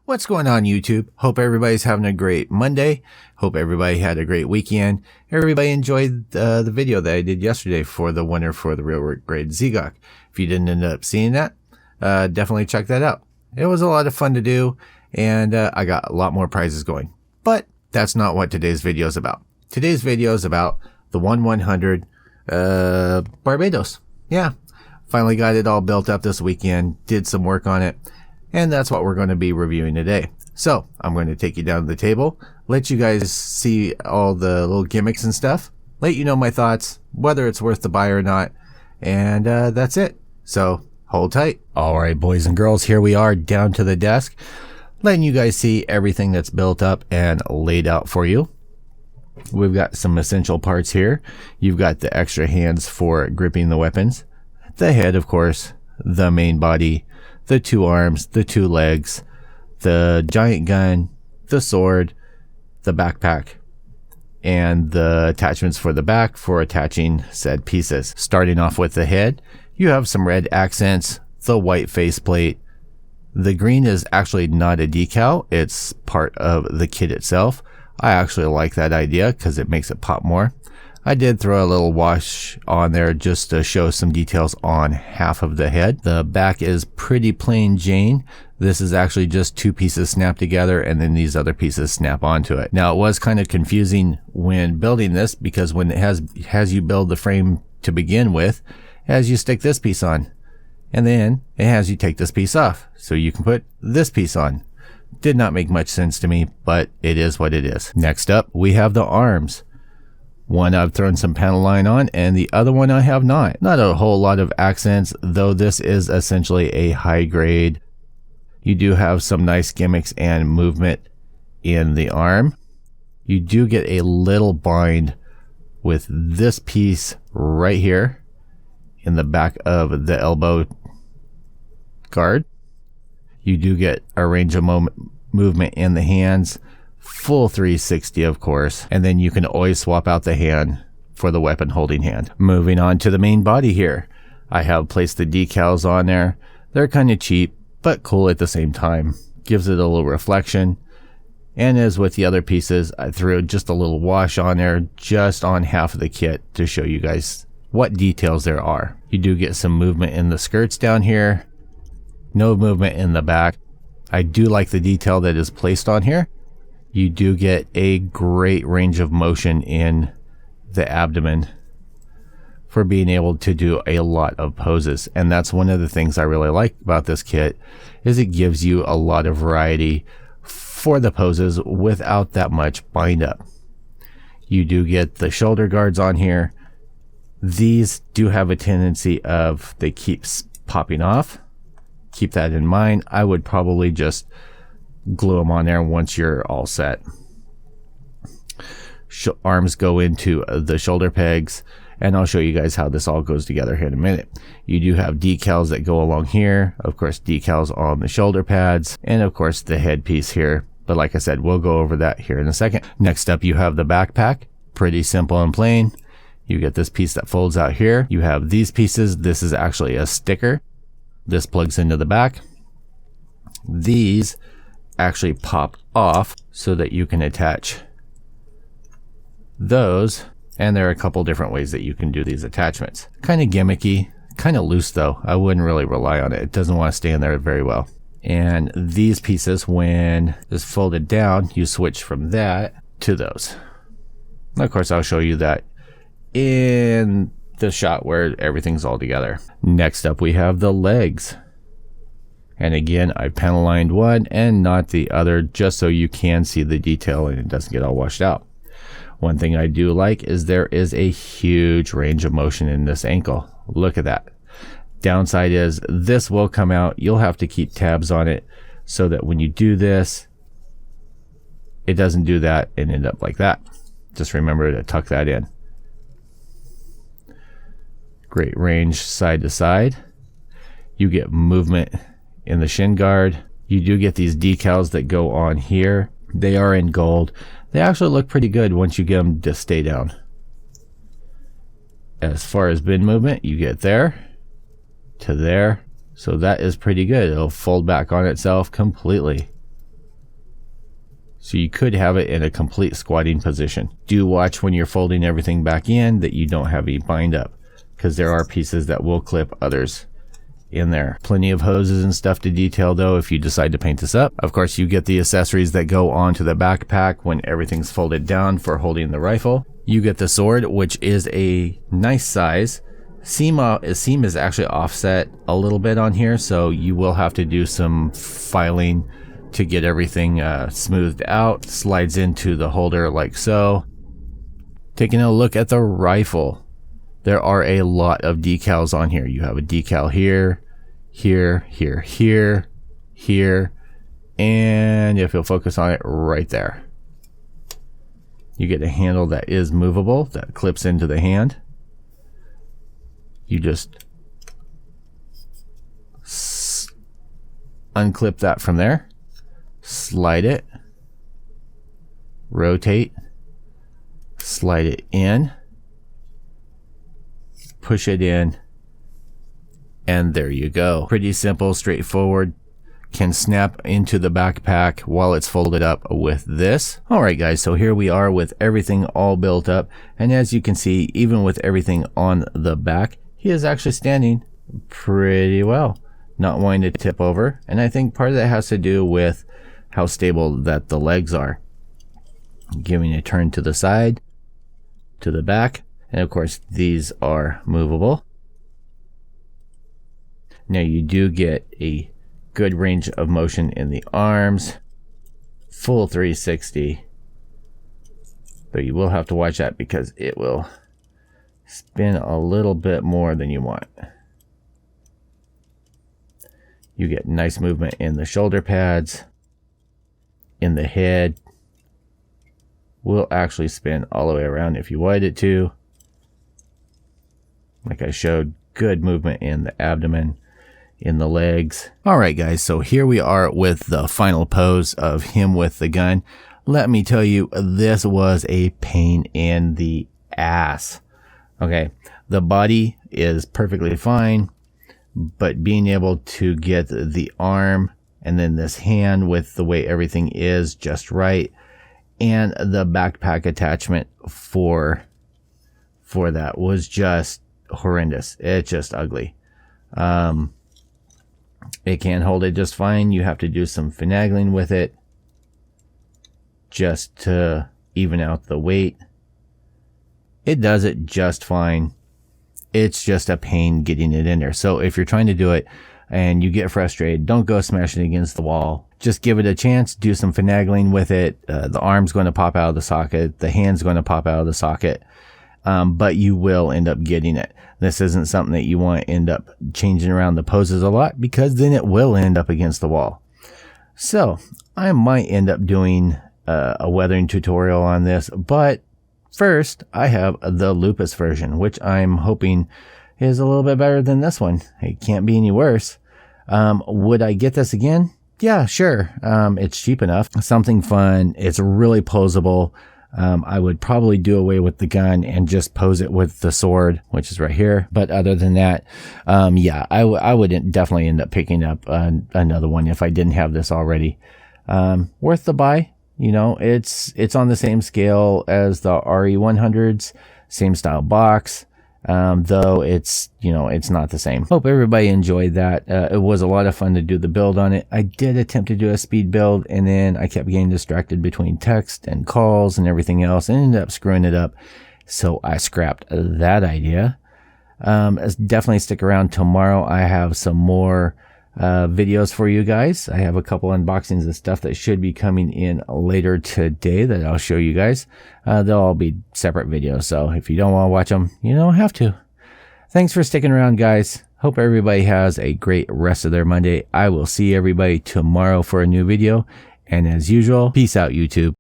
What's going on, YouTube? Hope everybody's having a great Monday. Hope everybody had a great weekend. Everybody enjoyed the video that I did yesterday for the winner for the real grade ZGOC. If you didn't end up seeing that, definitely check that out. It was a lot of fun to do, and I got a lot more prizes going. But that's not what today's video is about. Today's video is about the 1/100 Barbatos. Yeah, finally got it all built up this weekend, did some work on it. And that's what we're going to be reviewing today. So I'm going to take you down to the table, let you guys see all the little gimmicks and stuff, let you know my thoughts, whether it's worth the buy or not. And that's it. So hold tight. All right, boys and girls, here we are down to the desk, letting you guys see everything that's built up and laid out for you. We've got some essential parts here. You've got the extra hands for gripping the weapons, the head, of course, the main body, the 2 arms, the 2 legs, the giant gun, the sword, the backpack, and the attachments for the back for attaching said pieces. Starting off with the head, you have some red accents, the white faceplate. The green is actually not a decal, it's part of the kit itself. I actually like that idea because it makes it pop more. I did throw a little wash on there just to show some details on half of the head. The back is pretty plain Jane. This is actually just 2 pieces snapped together and then these other pieces snap onto it. Now it was kind of confusing when building this because when it has you build the frame to begin with, it has you stick this piece on and then it has you take this piece off so you can put this piece on. Did not make much sense to me, but it is what it is. Next up, we have the arms. One I've thrown some panel line on and the other one I have not. Not a whole lot of accents, though this is essentially a high grade. You do have some nice gimmicks and movement in the arm. You do get a little bind with this piece right here in the back of the elbow guard. You do get a range of movement in the hands. Full 360, of course, and then you can always swap out the hand for the weapon holding hand. Moving on to the main body here, I have placed the decals on there. They're kind of cheap but cool at the same time, gives it a little reflection. And as with the other pieces, I threw just a little wash on there just on half of the kit to show you guys what details there are. You do get some movement in the skirts down here, no movement in the back. I do like the detail that is placed on here. You do get a great range of motion in the abdomen for being able to do a lot of poses. And that's one of the things I really like about this kit is it gives you a lot of variety for the poses without that much bind up. You do get the shoulder guards on here. These do have a tendency of they keep popping off. Keep that in mind. I would probably just glue them on there once you're all set. Arms go into the shoulder pegs, and I'll show you guys how this all goes together here in a minute. You do have decals that go along here, of course decals on the shoulder pads, and of course the headpiece here. But like I said, we'll go over that here in a second. Next up, you have the backpack. Pretty simple and plain. You get this piece that folds out here. You have these pieces. This is actually a sticker. This plugs into the back. These actually pop off so that you can attach those, and there are a couple different ways that you can do these attachments. Kind of gimmicky, kind of loose though. I wouldn't really rely on it. It doesn't want to stay in there very well. And these pieces, when it's folded down, you switch from that to those. And of course, I'll show you that in the shot where everything's all together. Next up, we have the legs. And again, I panel lined one and not the other just so you can see the detail and it doesn't get all washed out. One thing I do like is there is a huge range of motion in this ankle. Look at that. Downside is this will come out. You'll have to keep tabs on it so that when you do this, it doesn't do that and end up like that. Just remember to tuck that in. Great range side to side. You get movement in the shin guard. You do get these decals that go on here. They are in gold. They actually look pretty good once you get them to stay down. As far as bin movement, you get there to there. So that is pretty good. It'll fold back on itself completely. So you could have it in a complete squatting position. Do watch when you're folding everything back in that you don't have a bind up, because there are pieces that will clip others in there. Plenty of hoses and stuff to detail though if you decide to paint this up. Of course, you get the accessories that go onto the backpack when everything's folded down for holding the rifle. You get the sword, which is a nice size. Seam is actually offset a little bit on here, so you will have to do some filing to get everything smoothed out. Slides into the holder like so. Taking a look at the rifle, there are a lot of decals on here. You have a decal here, here, here, here, here, and if you'll focus on it, right there. You get a handle that is movable, that clips into the hand. You just unclip that from there, slide it, rotate, slide it in, push it in, and there you go. Pretty simple, straightforward. Can snap into the backpack while it's folded up with this. Alright guys, so here we are with everything all built up, and as you can see, even with everything on the back, he is actually standing pretty well, not wanting to tip over. And I think part of that has to do with how stable that the legs are. Giving a turn to the side, to the back, and of course these are movable. Now you do get a good range of motion in the arms, full 360, but you will have to watch that because it will spin a little bit more than you want. You get nice movement in the shoulder pads, in the head. Will actually spin all the way around if you wanted it to. Like I showed, good movement in the abdomen, in the legs. Alright guys, so here we are with the final pose of him with the gun. Let me tell you, this was a pain in the ass. Okay, the body is perfectly fine, but being able to get the arm and then this hand with the way everything is just right, and the backpack attachment for that was just horrendous. It's just ugly. It can hold it just fine. You have to do some finagling with it just to even out the weight. It does it just fine. It's just a pain getting it in there. So if you're trying to do it and you get frustrated, don't go smashing against the wall. Just give it a chance. Do some finagling with it. The arm's going to pop out of the socket. The hand's going to pop out of the socket. But you will end up getting it. This isn't something that you want to end up changing around the poses a lot, because then it will end up against the wall. So I might end up doing a weathering tutorial on this, but first I have the Lupus version, which I'm hoping is a little bit better than this one. It can't be any worse. Would I get this again? Yeah, sure. It's cheap enough. Something fun. It's really posable. I would probably do away with the gun and just pose it with the sword, which is right here. But other than that, yeah, I would definitely end up picking up another one if I didn't have this already. Worth the buy. You know, it's on the same scale as the RE100s, same style box. Though it's, you know, it's not the same. Hope everybody enjoyed that. It was a lot of fun to do the build on it. I did attempt to do a speed build, and then I kept getting distracted between text and calls and everything else, and ended up screwing it up. So I scrapped that idea. Definitely stick around tomorrow. I have some more videos for you guys. I have a couple unboxings and stuff that should be coming in later today that I'll show you guys. They'll all be separate videos, so if you don't want to watch them, you don't have to. Thanks for sticking around, guys. Hope everybody has a great rest of their Monday. I will see everybody tomorrow for a new video, and as usual, peace out, YouTube.